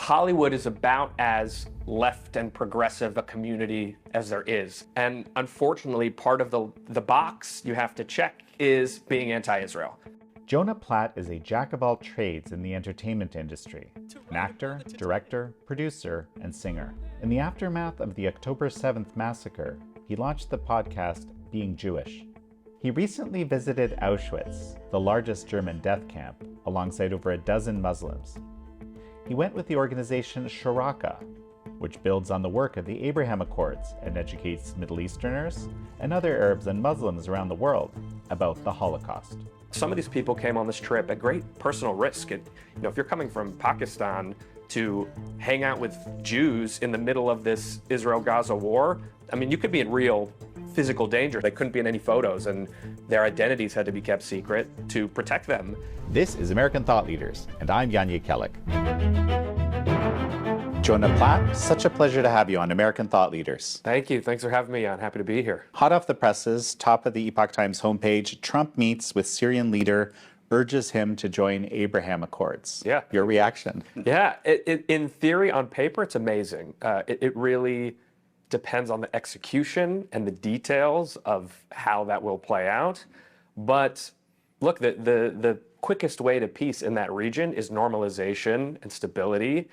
Hollywood is about as left and progressive a community as there is. And unfortunately, part of the box you have to check is being anti-Israel. Jonah Platt is a jack of all trades in the entertainment industry, an actor, director, producer, and singer. In the aftermath of the October 7th massacre, he launched the podcast Being Jewish. He recently visited Auschwitz, the largest German death camp, alongside over a dozen Muslims. He went with the organization Sharaka, which builds on the work of the Abraham Accords and educates Middle Easterners and other Arabs and Muslims around the world about the Holocaust. Some of these people came on this trip at great personal risk. If you're coming from Pakistan to hang out with Jews in the middle of this Israel-Gaza war, you could be in real physical danger. They couldn't be in any photos, and their identities had to be kept secret to protect them. This is American Thought Leaders, and I'm Jan Jekielek. Jonah Platt, such a pleasure to have you on American Thought Leaders. Thank you. Thanks for having me on. Happy to be here. Hot off the presses, top of the Epoch Times homepage, Trump meets with Syrian leader, urges him to join Abraham Accords. Yeah. Your reaction? Yeah. In theory, on paper, it's amazing. It really depends on the execution and the details of how that will play out. But look, the quickest way to peace in that region is normalization and stability.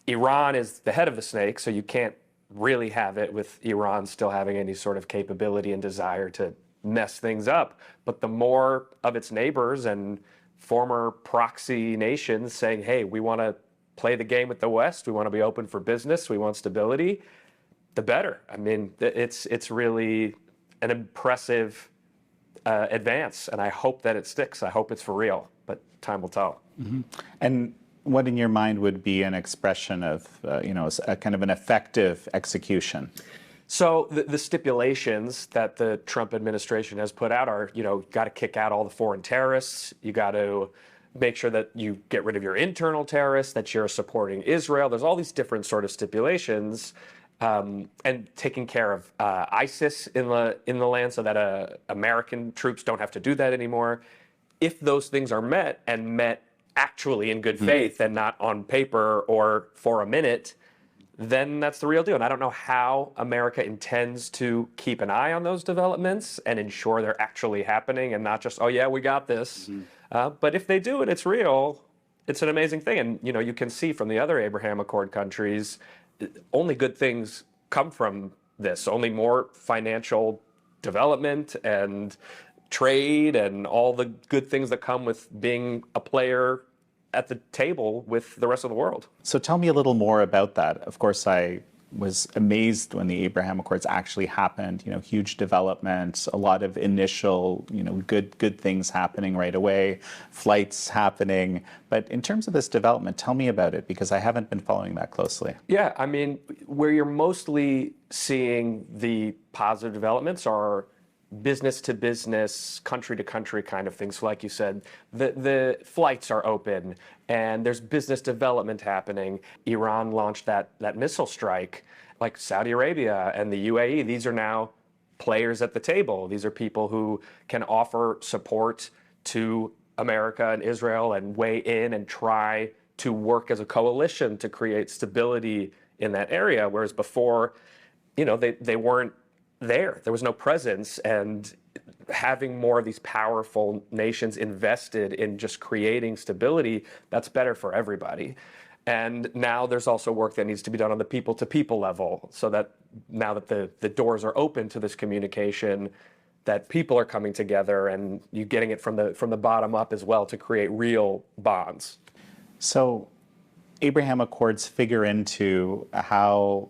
Iran is the head of the snake, so you can't really have it with Iran still having any sort of capability and desire to mess things up. But the more of its neighbors and former proxy nations saying, hey, we want to play the game with the West, we want to be open for business, we want stability, the better. It's really an impressive advance, and I hope that it sticks. I hope it's for real, but time will tell. Mm-hmm. And what in your mind would be an expression of, a kind of an effective execution? So the stipulations that the Trump administration has put out are, got to kick out all the foreign terrorists. You got to make sure that you get rid of your internal terrorists, that you're supporting Israel. There's all these different sort of stipulations, and taking care of ISIS in the land so that American troops don't have to do that anymore. If those things are met and met actually in good faith and not on paper or for a minute, then that's the real deal. And I don't know how America intends to keep an eye on those developments and ensure they're actually happening and not just, oh yeah, we got this. But if they do it, it's real, it's an amazing thing. And you can see from the other Abraham Accord countries, only good things come from this, only more financial development and trade and all the good things that come with being a player at the table with the rest of the world. So tell me a little more about that. Of course, I was amazed when the Abraham Accords actually happened, huge development, a lot of initial, good things happening right away, flights happening. But in terms of this development, tell me about it, because I haven't been following that closely. Yeah, where you're mostly seeing the positive developments are business to business, country to country kind of things. So like you said, the flights are open and there's business development happening. Iran launched that missile strike, like Saudi Arabia and the UAE. These are now players at the table. These are people who can offer support to America and Israel and weigh in and try to work as a coalition to create stability in that area. Whereas before, they weren't there. There was no presence, and having more of these powerful nations invested in just creating stability, that's better for everybody. And now there's also work that needs to be done on the people-to-people level, so that now that the doors are open to this communication, that people are coming together and you're getting it from the bottom up as well to create real bonds. So Abraham Accords figure into how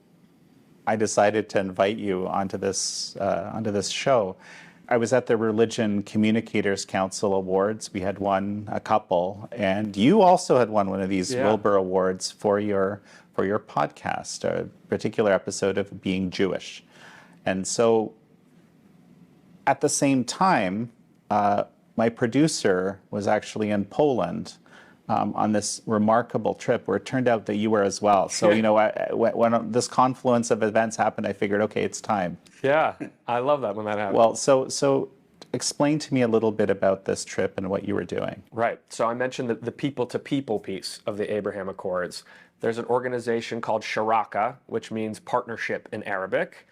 I decided to invite you onto this show. I was at the Religion Communicators Council Awards. We had won a couple, and you also had won one of these Wilbur Awards for your podcast, a particular episode of Being Jewish. And so, at the same time, my producer was actually in Poland on this remarkable trip where it turned out that you were as well. So, when this confluence of events happened, I figured, okay, it's time. Yeah, I love that when that happens. Well, so Explain to me a little bit about this trip and what you were doing. Right. So I mentioned the people-to-people piece of the Abraham Accords. There's an organization called Sharaka, which means partnership in Arabic.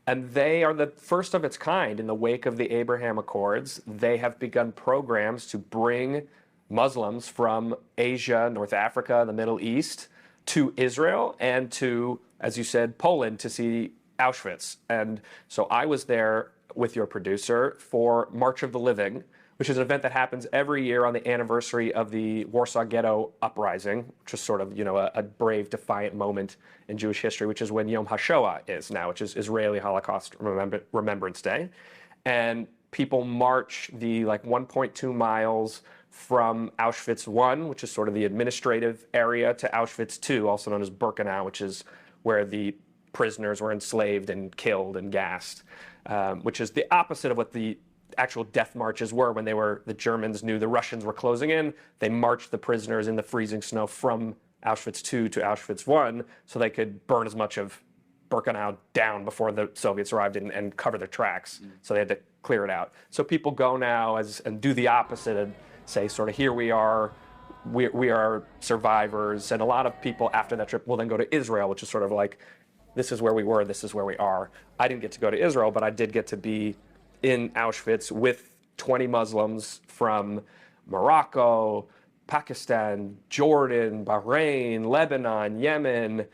And they are the first of its kind in the wake of the Abraham Accords. They have begun programs to bring Muslims from Asia, North Africa, the Middle East to Israel and to, as you said, Poland to see Auschwitz. And so I was there with your producer for March of the Living, which is an event that happens every year on the anniversary of the Warsaw Ghetto Uprising, which is sort of, a brave, defiant moment in Jewish history, which is when Yom HaShoah is now, which is Israeli Holocaust Remembrance Day. And people march the 1.2 miles from Auschwitz I, which is sort of the administrative area, to Auschwitz II, also known as Birkenau, which is where the prisoners were enslaved and killed and gassed, which is the opposite of what the actual death marches were when the Germans knew the Russians were closing in. They marched the prisoners in the freezing snow from Auschwitz II to Auschwitz I so they could burn as much of Birkenau down before the Soviets arrived and cover their tracks. So they had to clear it out. So people go now and do the opposite and say sort of, here we are survivors. And a lot of people after that trip will then go to Israel, which is sort of like, this is where we were, this is where we are. I didn't get to go to Israel, but I did get to be in Auschwitz with 20 Muslims from Morocco, Pakistan, Jordan, Bahrain, Lebanon, Yemen,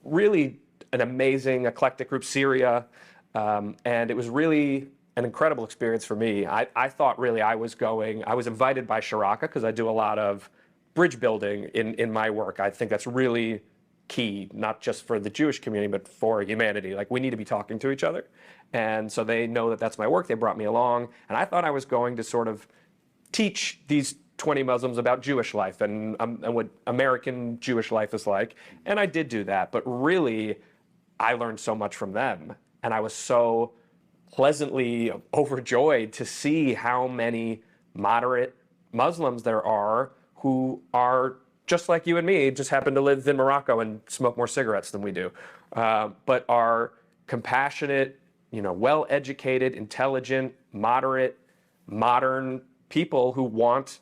really an amazing eclectic group, Syria. And it was really an incredible experience for me. I thought really I was invited by Sharaka because I do a lot of bridge building in my work. I think that's really key, not just for the Jewish community, but for humanity. Like, we need to be talking to each other. And so they know that that's my work. They brought me along. And I thought I was going to sort of teach these 20 Muslims about Jewish life and what American Jewish life is like. And I did do that. But really, I learned so much from them. And I was so pleasantly overjoyed to see how many moderate Muslims there are who are just like you and me, just happen to live in Morocco and smoke more cigarettes than we do, but are compassionate, well-educated, intelligent, moderate, modern people who want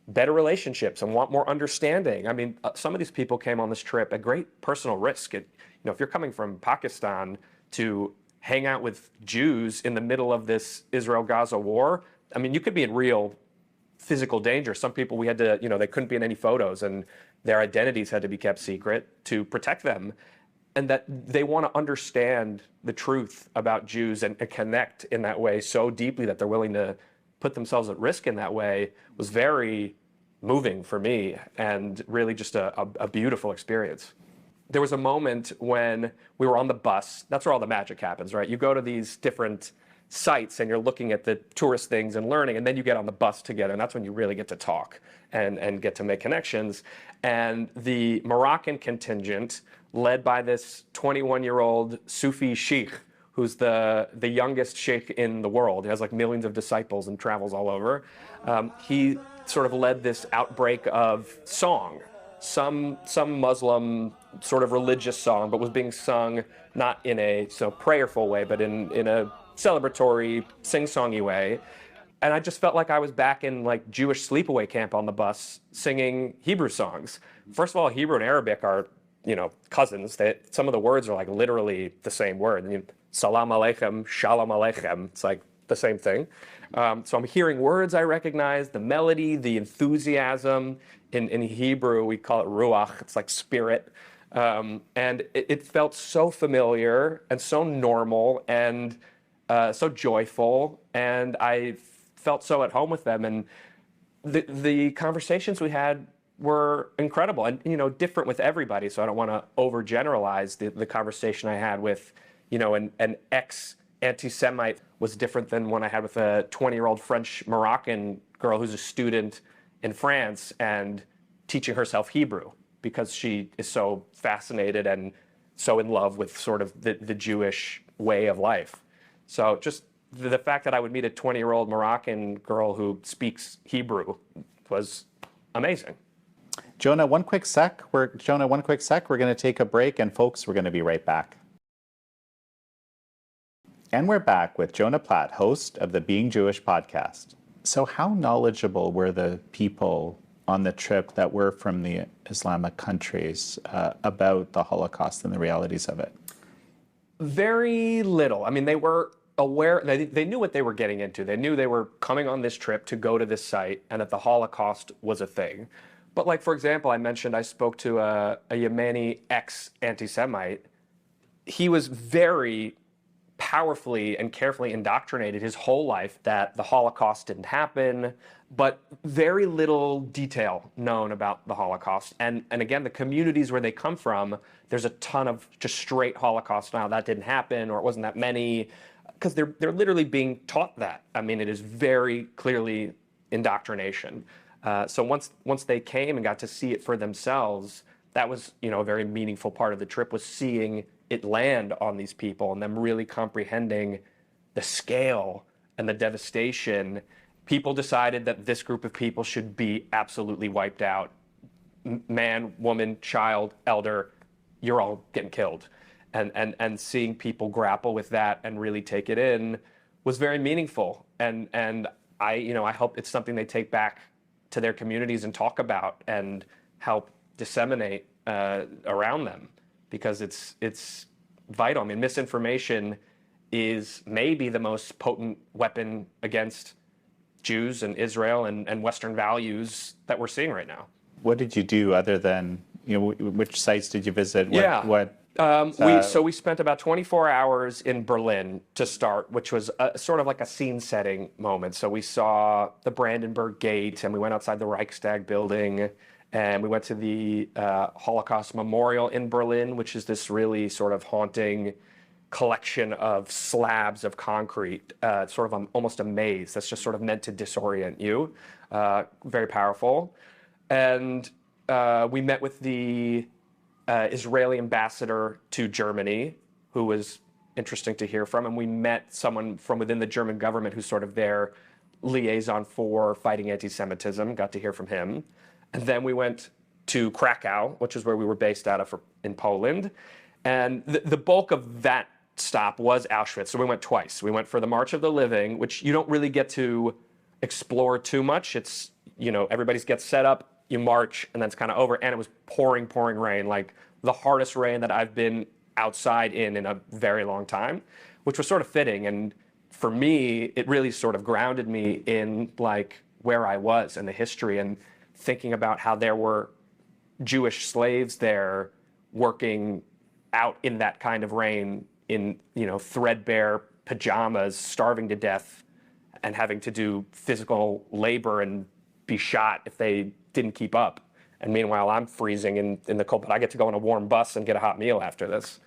better relationships and want more understanding. I mean, some of these people came on this trip at great personal risk. If you're coming from Pakistan to hang out with Jews in the middle of this Israel-Gaza war, I mean, you could be in real physical danger. Some people we had to, they couldn't be in any photos and their identities had to be kept secret to protect them. And that they want to understand the truth about Jews and connect in that way so deeply that they're willing to put themselves at risk in that way was very moving for me and really just a beautiful experience. There was a moment when we were on the bus. That's where all the magic happens, right? You go to these different sites and you're looking at the tourist things and learning, and then you get on the bus together, and that's when you really get to talk and get to make connections. And the Moroccan contingent, led by this 21-year-old Sufi sheikh, who's the youngest sheikh in the world. He has like millions of disciples and travels all over. He sort of led this outbreak of song, some Muslim sort of religious song, but was being sung not in a prayerful way, but in a celebratory, sing-songy way. And I just felt like I was back in like Jewish sleepaway camp on the bus singing Hebrew songs. First of all, Hebrew and Arabic are, cousins. Some of the words are like literally the same word. Salam aleichem, shalom aleichem. It's like the same thing. So I'm hearing words I recognize, the melody, the enthusiasm. In Hebrew, we call it ruach. It's like spirit. And it felt so familiar and so normal and so joyful, and I felt so at home with them. And the conversations we had were incredible and, different with everybody. So I don't want to overgeneralize the conversation I had with, an ex-anti-Semite was different than one I had with a 20-year-old French-Moroccan girl who's a student in France and teaching herself Hebrew because she is so fascinated and so in love with sort of the Jewish way of life. So just the fact that I would meet a 20-year-old Moroccan girl who speaks Hebrew was amazing. Jonah, one quick sec. We're going to take a break, and folks, we're going to be right back. And we're back with Jonah Platt, host of the Being Jewish podcast. So how knowledgeable were the people on the trip that were from the Islamic countries about the Holocaust and the realities of it? Very little. I mean, they were aware, they knew what they were getting into. They knew they were coming on this trip to go to this site and that the Holocaust was a thing. But like, for example, I mentioned I spoke to a Yemeni ex-anti-Semite. He was very powerfully and carefully indoctrinated his whole life that the Holocaust didn't happen, but very little detail known about the Holocaust. And again, the communities where they come from, there's a ton of just straight Holocaust. Now that didn't happen, or it wasn't that many, because they're literally being taught that. I mean, it is very clearly indoctrination. So once they came and got to see it for themselves, that was, a very meaningful part of the trip, was seeing it land on these people and them really comprehending the scale and the devastation. People decided that this group of people should be absolutely wiped out. Man, woman, child, elder, you're all getting killed. And seeing people grapple with that and really take it in was very meaningful. And I hope it's something they take back to their communities and talk about and help disseminate around them, because it's vital. I mean, misinformation is maybe the most potent weapon against Jews and Israel and Western values that we're seeing right now. What did you do other than, which sites did you visit? We spent about 24 hours in Berlin to start, which was sort of like a scene-setting moment. So we saw the Brandenburg Gate, and we went outside the Reichstag building, and we went to the Holocaust Memorial in Berlin, which is this really sort of haunting collection of slabs of concrete, sort of almost a maze that's just sort of meant to disorient you. Very powerful. And we met with the Israeli ambassador to Germany, who was interesting to hear from. And we met someone from within the German government who's sort of their liaison for fighting anti-Semitism, got to hear from him. And then we went to Krakow, which is where we were based out of in Poland. And the bulk of that stop was Auschwitz. So we went twice. We went for the March of the Living, which you don't really get to explore too much. It's, everybody gets set up, you march, and then it's kind of over. And it was pouring rain, like the hardest rain that I've been outside in a very long time, which was sort of fitting. And for me, it really sort of grounded me in like where I was and the history, and thinking about how there were Jewish slaves there working out in that kind of rain in, threadbare pajamas, starving to death and having to do physical labor and be shot if they didn't keep up. And meanwhile, I'm freezing in the cold, but I get to go on a warm bus and get a hot meal after this.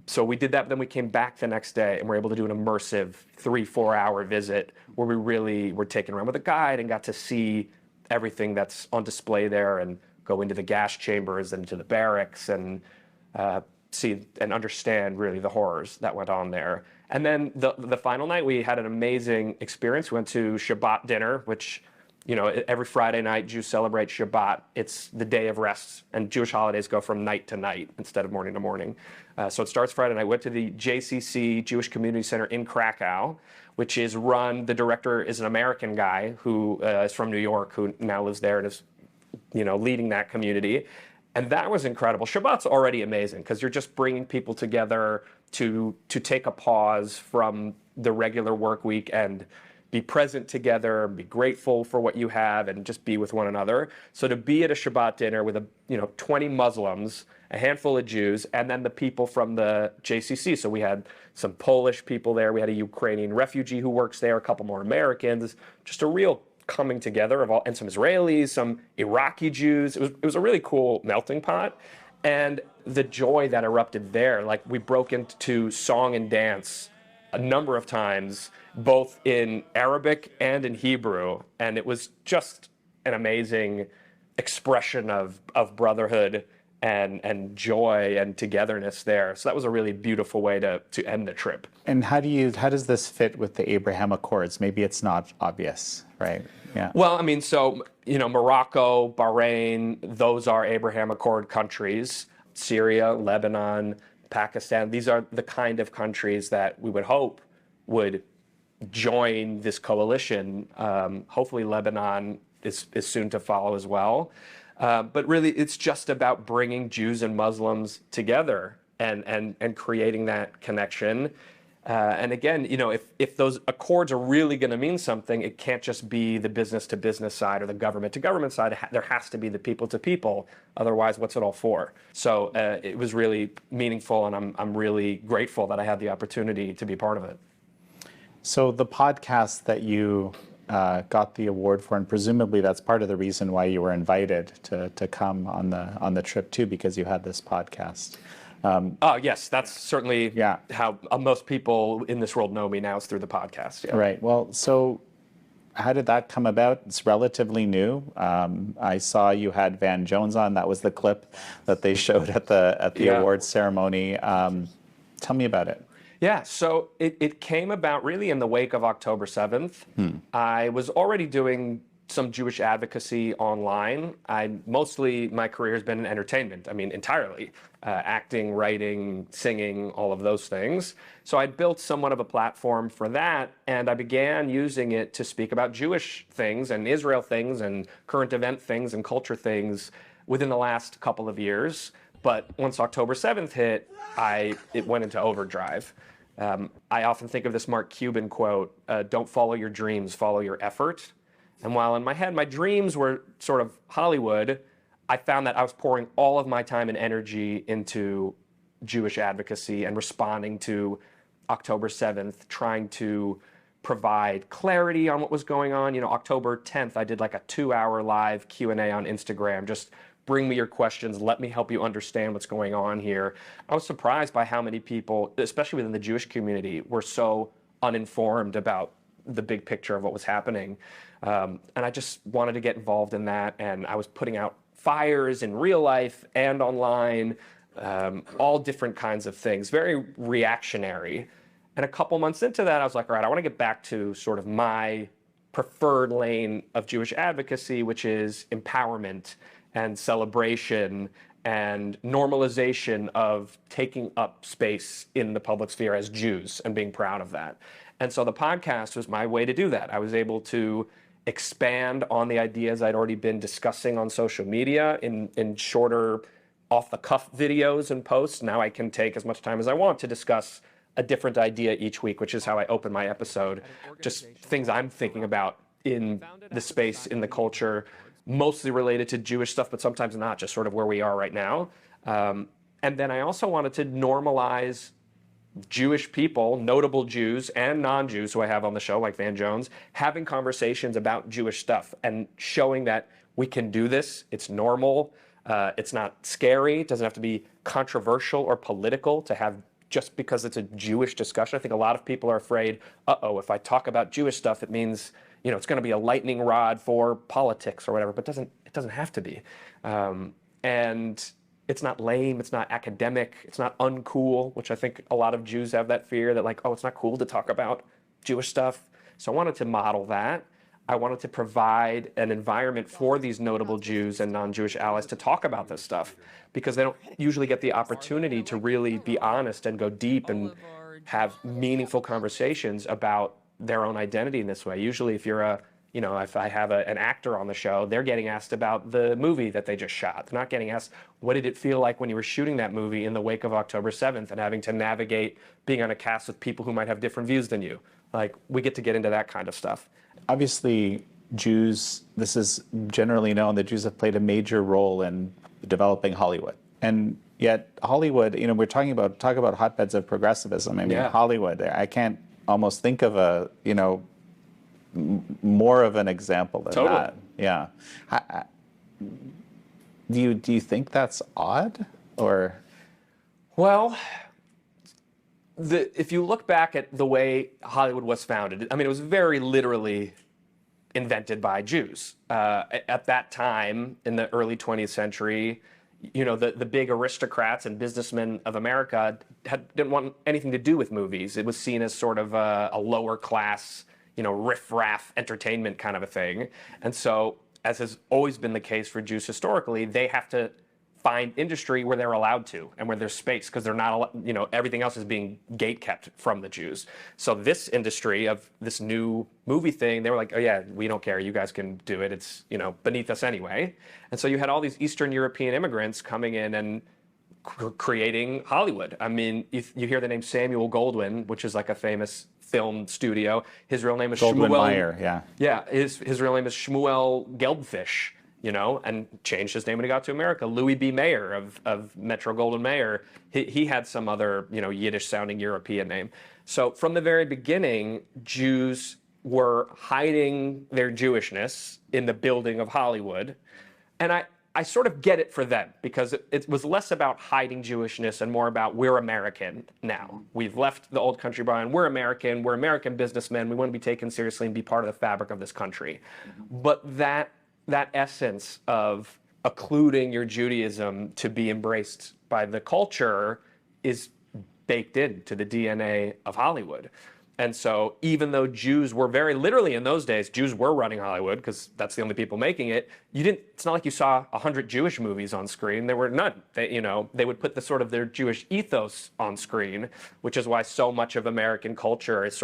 So we did that, but then we came back the next day and were able to do an immersive 3-4 hour visit where we really were taken around with a guide and got to see everything that's on display there and go into the gas chambers and into the barracks and see and understand really the horrors that went on there. And then the final night, we had an amazing experience. We went to Shabbat dinner, which, every Friday night Jews celebrate Shabbat. It's the day of rest, and Jewish holidays go from night to night instead of morning to morning. So it starts Friday night. Went to the JCC, Jewish Community Center in Krakow, which is run, the director is an American guy who is from New York, who now lives there and is, leading that community. And that was incredible. Shabbat's already amazing because you're just bringing people together to take a pause from the regular work week and be present together, be grateful for what you have, and just be with one another. So to be at a Shabbat dinner with 20 Muslims, a handful of Jews, and then the people from the JCC. So we had some Polish people there, we had a Ukrainian refugee who works there, a couple more Americans, just a real coming together of all, and some Israelis, some Iraqi Jews. It was a really cool melting pot. And the joy that erupted there, like we broke into song and dance a number of times, both in Arabic and in Hebrew. And it was just an amazing expression of brotherhood and joy and togetherness there. So that was a really beautiful way to end the trip. And how does this fit with the Abraham Accords? Maybe it's not obvious, right? Yeah. Well, I mean, so, Morocco, Bahrain, those are Abraham Accord countries. Syria, Lebanon, Pakistan. These are the kind of countries that we would hope would join this coalition. Hopefully Lebanon is soon to follow as well. But really, it's just about bringing Jews and Muslims together and creating that connection. And again, if those accords are really going to mean something, it can't just be the business to business side or the government to government side. There has to be the people to people. Otherwise, what's it all for? So it was really meaningful, and I'm really grateful that I had the opportunity to be part of it. So the podcast that you got the award for, and presumably that's part of the reason why you were invited to come on the trip too, because you had this podcast. Yes, that's certainly how most people in this world know me now, is through the podcast. Yeah. Right. Well, so how did that come about? It's relatively new. I saw you had Van Jones on. That was the clip that they showed at the awards ceremony. Tell me about it. Yeah, so it came about really in the wake of October 7th. I was already doing some Jewish advocacy online. My career has been in entertainment. I mean, entirely. Acting, writing, singing, all of those things. So I built somewhat of a platform for that, and I began using it to speak about Jewish things and Israel things and current event things and culture things within the last couple of years. But once October 7th hit, it went into overdrive. I often think of this Mark Cuban quote, don't follow your dreams, follow your effort. And while in my head, my dreams were sort of Hollywood, I found that I was pouring all of my time and energy into Jewish advocacy and responding to October 7th, trying to provide clarity on what was going on. October 10th, I did like a 2-hour live Q&A on Instagram, just bring me your questions, let me help you understand what's going on here. I was surprised by how many people, especially within the Jewish community, were so uninformed about the big picture of what was happening. And I just wanted to get involved in that, and I was putting out fires in real life and online, all different kinds of things, very reactionary. And a couple months into that, I was like, all right, I want to get back to sort of my preferred lane of Jewish advocacy, which is empowerment and celebration and normalization of taking up space in the public sphere as Jews and being proud of that. And so the podcast was my way to do that. I was able to expand on the ideas I'd already been discussing on social media in shorter, off-the-cuff videos and posts. Now I can take as much time as I want to discuss a different idea each week, which is how I open my episode. Just things I'm thinking about in the space, in the culture, mostly related to Jewish stuff, but sometimes not, just sort of where we are right now. And then I also wanted to normalize Jewish people, notable Jews and non-Jews who I have on the show, like Van Jones, having conversations about Jewish stuff and showing that we can do this. It's normal. It's not scary. It doesn't have to be controversial or political to have just because it's a Jewish discussion. I think a lot of people are afraid, if I talk about Jewish stuff, it means it's going to be a lightning rod for politics or whatever, but it doesn't have to be. And it's not lame, it's not academic, it's not uncool, which I think a lot of Jews have that fear that it's not cool to talk about Jewish stuff. So I wanted to model that. I wanted to provide an environment for these notable Jews and non-Jewish allies to talk about this stuff, because they don't usually get the opportunity to really be honest and go deep and have meaningful conversations about their own identity in this way. Usually if you're if I have an actor on the show, they're getting asked about the movie that they just shot. They're not getting asked, what did it feel like when you were shooting that movie in the wake of October 7th and having to navigate being on a cast with people who might have different views than you? We get to get into that kind of stuff. Obviously, Jews, this is generally known that Jews have played a major role in developing Hollywood. And yet Hollywood, we're talking about hotbeds of progressivism. I mean, Hollywood, I can't almost think of a, more of an example than that. Yeah. Do you think that's odd, or? Well, if you look back at the way Hollywood was founded, I mean, it was very literally invented by Jews. At that time, in the early 20th century, the big aristocrats and businessmen of America didn't want anything to do with movies. It was seen as sort of a lower class, riff-raff entertainment kind of a thing. And so, as has always been the case for Jews historically, they have to find industry where they're allowed to and where there's space, because they're not, everything else is being gate kept from the Jews. So this industry of this new movie thing, they were like, oh yeah, we don't care, you guys can do it, it's beneath us anyway. And so you had all these Eastern European immigrants coming in and creating Hollywood. I mean, you hear the name Samuel Goldwyn, which is like a famous film studio. His real name is Goldwyn Shmuel Mayer, yeah. Yeah, his real name is Shmuel Gelbfish, and changed his name when he got to America. Louis B. Mayer of Metro-Goldwyn-Mayer, he had some other, Yiddish-sounding European name. So from the very beginning, Jews were hiding their Jewishness in the building of Hollywood. And I sort of get it for them, because it was less about hiding Jewishness and more about we're American now. We've left the old country behind. We're American businessmen. We want to be taken seriously and be part of the fabric of this country. But that essence of occluding your Judaism to be embraced by the culture is baked into the DNA of Hollywood. And so even though Jews were very literally in those days, Jews were running Hollywood because that's the only people making it. It's not like you saw 100 Jewish movies on screen. There were none. They would put the sort of their Jewish ethos on screen, which is why so much of American culture is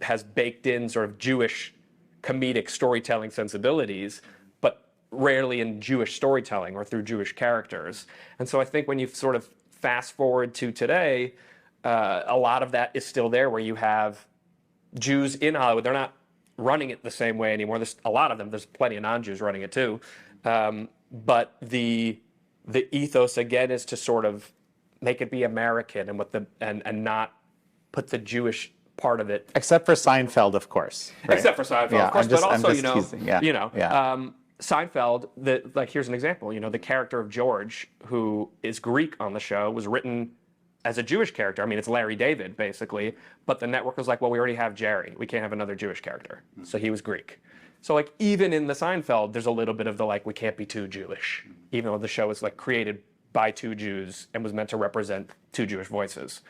has baked in sort of Jewish comedic storytelling sensibilities, but rarely in Jewish storytelling or through Jewish characters. And so I think when you sort of fast forward to today, a lot of that is still there, where you have Jews in Hollywood. They're not running it the same way anymore. There's a lot of them. There's plenty of non-Jews running it too. But the ethos again is to sort of make it be American and not put the Jewish part of it. Except for Seinfeld, of course. Right? Except for Seinfeld, of course. But also, teasing. Seinfeld, here's an example. The character of George, who is Greek on the show, was written as a Jewish character. I mean, it's Larry David, basically. But the network was like, well, we already have Jerry. We can't have another Jewish character. So he was Greek. So, even in the Seinfeld, there's a little bit of the, we can't be too Jewish, even though the show is, created by two Jews and was meant to represent two Jewish voices.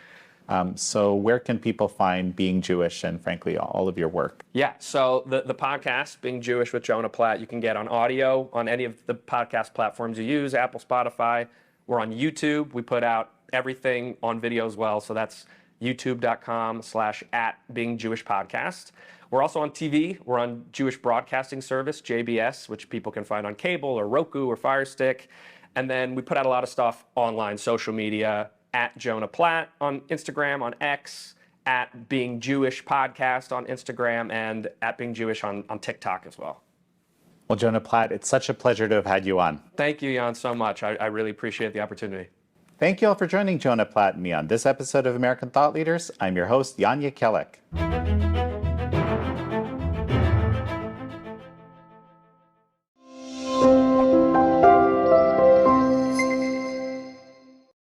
So where can people find Being Jewish and, frankly, all of your work? Yeah, so the podcast, Being Jewish with Jonah Platt, you can get on audio on any of the podcast platforms you use, Apple, Spotify. We're on YouTube. We put out everything on video as well. So that's youtube.com/@BeingJewishPodcast. We're also on TV. We're on Jewish Broadcasting Service, JBS, which people can find on cable or Roku or Fire Stick. And then we put out a lot of stuff online, social media, @Jonah Platt on Instagram, on X, @BeingJewishPodcast on Instagram, and @BeingJewish on TikTok as well. Well, Jonah Platt, it's such a pleasure to have had you on. Thank you, Jan, so much. I really appreciate the opportunity. Thank you all for joining Jonah Platt and me on this episode of American Thought Leaders. I'm your host, Jan Jekielek.